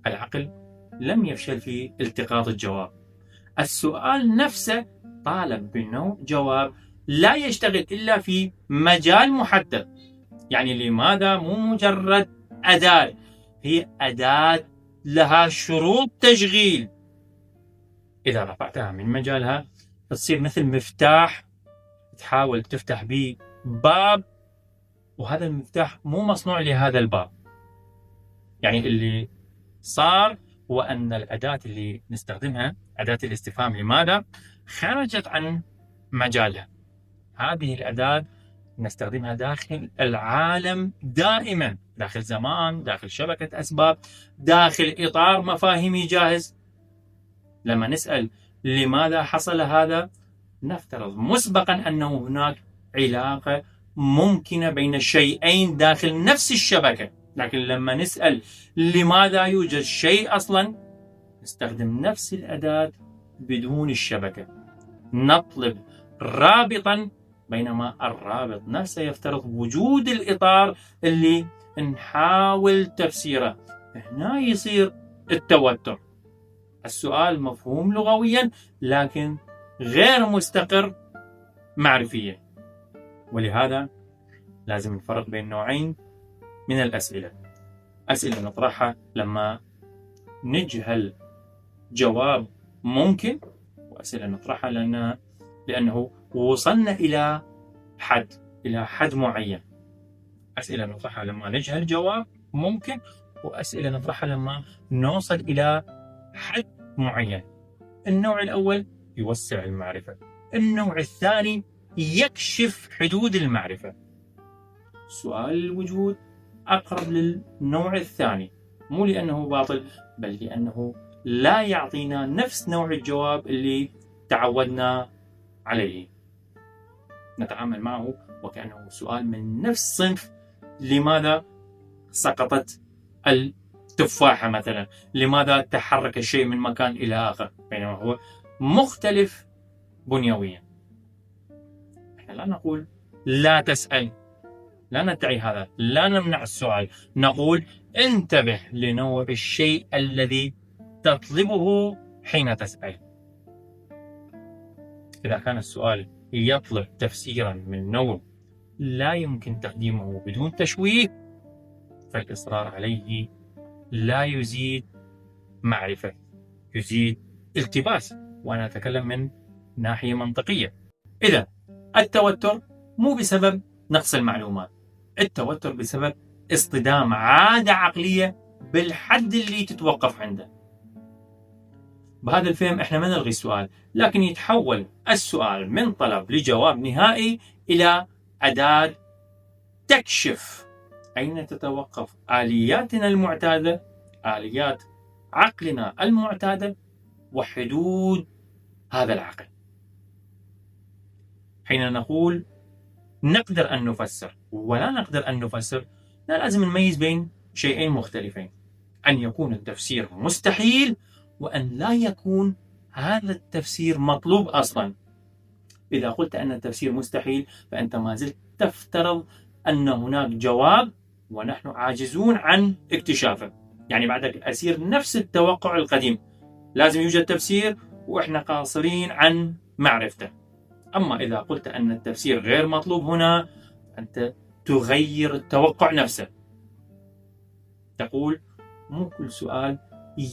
العقل لم يفشل في التقاط الجواب. السؤال نفسه طالب بنوع جواب لا يشتغل إلا في مجال محدد. يعني لماذا مو مجرد أداة، هي أداة لها شروط تشغيل. إذا رفعتها من مجالها تصير مثل مفتاح تحاول تفتح به باب، وهذا المفتاح مو مصنوع لهذا الباب. يعني اللي صار هو أن الأداة اللي نستخدمها، أداة الاستفهام لماذا، خرجت عن مجالها. هذه الأداة نستخدمها داخل العالم دائما، داخل زمان، داخل شبكة أسباب، داخل إطار مفاهيمي جاهز. لما نسأل لماذا حصل هذا، نفترض مسبقا أنه هناك علاقة ممكنة بين شيئين داخل نفس الشبكة. لكن لما نسأل لماذا يوجد شيء أصلا، نستخدم نفس الأداة بدون الشبكة، نطلب رابطا، بينما الرابط نفسه يفترض وجود الإطار اللي نحاول تفسيره. هنا يصير التوتر. السؤال مفهوم لغويا لكن غير مستقر معرفيا. ولهذا لازم نفرق بين نوعين من الأسئلة: أسئلة نطرحها لما نجهل جواب ممكن، وأسئلة نطرحها لأنه وصلنا إلى حد معين. أسئلة نطرحها لما نجهل جواب ممكن، وأسئلة نطرحها لما نوصل إلى حد معين. النوع الأول يوسع المعرفة، النوع الثاني يكشف حدود المعرفة. سؤال الوجود أقرب للنوع الثاني، مو لأنه باطل، بل لأنه لا يعطينا نفس نوع الجواب اللي تعودنا عليه. نتعامل معه وكأنه سؤال من نفس صنف: لماذا سقطت التفاحة مثلا، لماذا تحرك الشيء من مكان إلى آخر، بينما هو مختلف بنيويا. احنا لا نقول لا تسأل، لا ندعي هذا، لا نمنع السؤال، نقول انتبه لنوع الشيء الذي تطلبه حين تسأل. إذا كان السؤال يطلب تفسيرا من نوع لا يمكن تقديمه بدون تشويه، فالإصرار عليه لا يزيد معرفة، يزيد التباس. وأنا أتكلم من ناحية منطقية. إذا التوتر مو بسبب نقص المعلومات، التوتر بسبب اصطدام عادة عقلية بالحد اللي تتوقف عنده. بهذا الفهم احنا ما نلغي السؤال، لكن يتحول السؤال من طلب لجواب نهائي إلى أداة تكشف أين تتوقف آلياتنا المعتادة، آليات عقلنا المعتادة، وحدود هذا العقل. حين نقول نقدر أن نفسر ولا نقدر أن نفسر، لا لازم نميز بين شيئين مختلفين: أن يكون التفسير مستحيل، وأن لا يكون هذا التفسير مطلوب أصلا. إذا قلت أن التفسير مستحيل فأنت ما زلت تفترض أن هناك جواب ونحن عاجزون عن اكتشافه، يعني بعدك أسير نفس التوقع القديم، لازم يوجد تفسير وإحنا قاصرين عن معرفته. أما إذا قلت أن التفسير غير مطلوب هنا، أنت تغير التوقع نفسه، تقول مو كل سؤال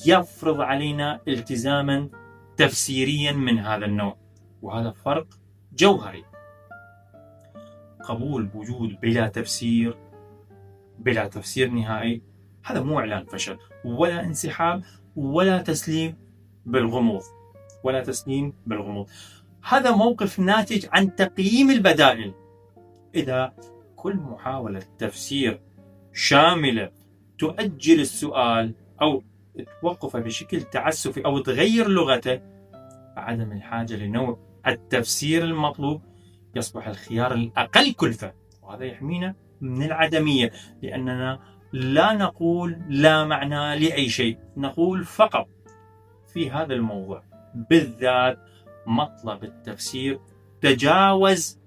يفرض علينا التزاما تفسيريا من هذا النوع، وهذا فرق جوهري. قبول وجود بلا تفسير، بلا تفسير نهائي، هذا مو إعلان فشل ولا انسحاب ولا تسليم بالغموض، ولا تسليم بالغموض. هذا موقف ناتج عن تقييم البدائل. إذا كل محاولة تفسير شاملة تؤجل السؤال أو توقفه بشكل تعسفي أو تغير لغته، عدم الحاجة لنوع التفسير المطلوب يصبح الخيار الأقل كلفة، وهذا يحمينا من العدمية، لأننا لا نقول لا معنى لأي شيء، نقول فقط في هذا الموضوع بالذات مطلب التفسير تجاوز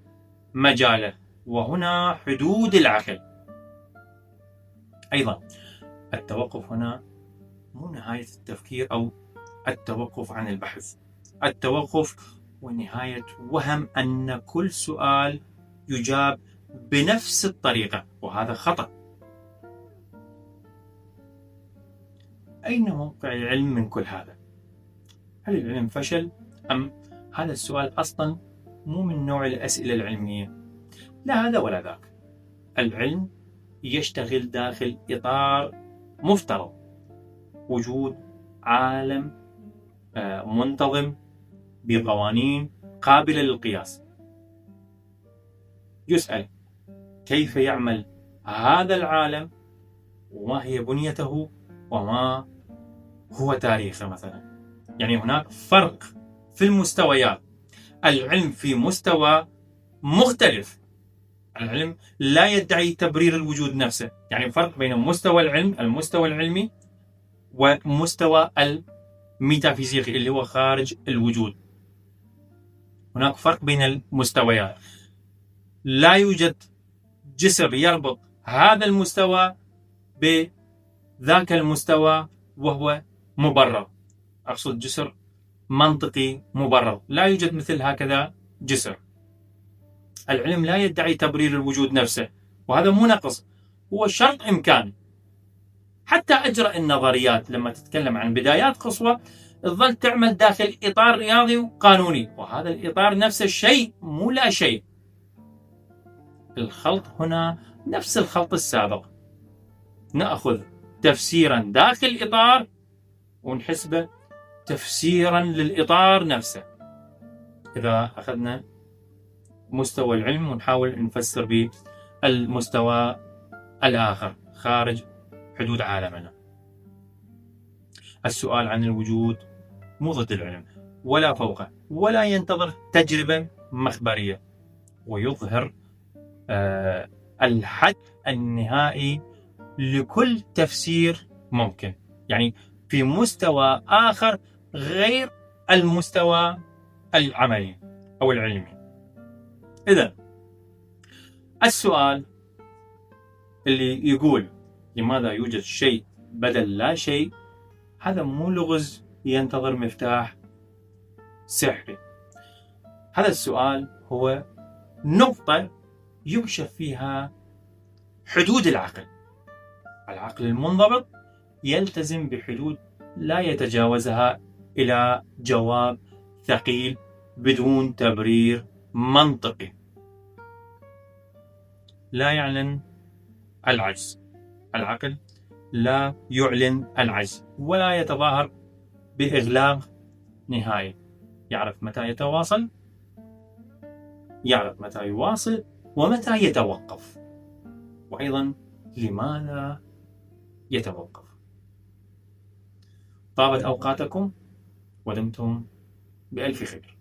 مجاله، وهنا حدود العقل. أيضا التوقف هنا مو نهاية التفكير أو التوقف عن البحث، التوقف ونهاية وهم أن كل سؤال يجاب بنفس الطريقة، وهذا خطأ. أين موقع العلم من كل هذا؟ هل العلم فشل؟ أم هذا السؤال أصلا مو من نوع الأسئلة العلمية؟ لا هذا ولا ذاك. العلم يشتغل داخل إطار مفترض، وجود عالم منتظم بقوانين قابلة للقياس. يسأل كيف يعمل هذا العالم، وما هي بنيته، وما هو تاريخه مثلا. يعني هناك فرق في المستويات، العلم في مستوى مختلف. العلم لا يدعي تبرير الوجود نفسه، يعني فرق بين مستوى العلم، المستوى العلمي، ومستوى الميتافيزيقي اللي هو خارج الوجود. هناك فرق بين المستويات، لا يوجد جسر يربط هذا المستوى بذاك المستوى وهو مبرر، أقصد جسر منطقي مبرر، لا يوجد مثل هكذا جسر. العلم لا يدعي تبرير الوجود نفسه، وهذا مو نقص، هو شرط إمكان. حتى أجرأ النظريات لما تتكلم عن بدايات قصوى تظل تعمل داخل إطار رياضي وقانوني، وهذا الإطار نفس الشيء مو لا شيء. الخلط هنا نفس الخلط السابق، نأخذ تفسيرا داخل إطار ونحسبه تفسيرا للإطار نفسه. إذا أخذنا مستوى العلم ونحاول نفسر بالمستوى الآخر خارج حدود عالمنا. السؤال عن الوجود مو ضد العلم ولا فوقه، ولا ينتظر تجربة مخبرية، ويظهر الحد النهائي لكل تفسير ممكن، يعني في مستوى آخر غير المستوى العملي أو العلمي. إذا السؤال اللي يقول لماذا يوجد شيء بدل لا شيء، هذا مو لغز ينتظر مفتاح سحري. هذا السؤال هو نقطة يكشف فيها حدود العقل. العقل المنضبط يلتزم بحدود لا يتجاوزها إلى جواب ثقيل بدون تبرير منطقي. لا يعلن العجز، العقل لا يعلن العجز ولا يتظاهر بإغلاق نهائي، يعرف متى يتواصل، يعرف متى يواصل ومتى يتوقف، وأيضا لماذا يتوقف. طابت أوقاتكم ودمتم بألف خير.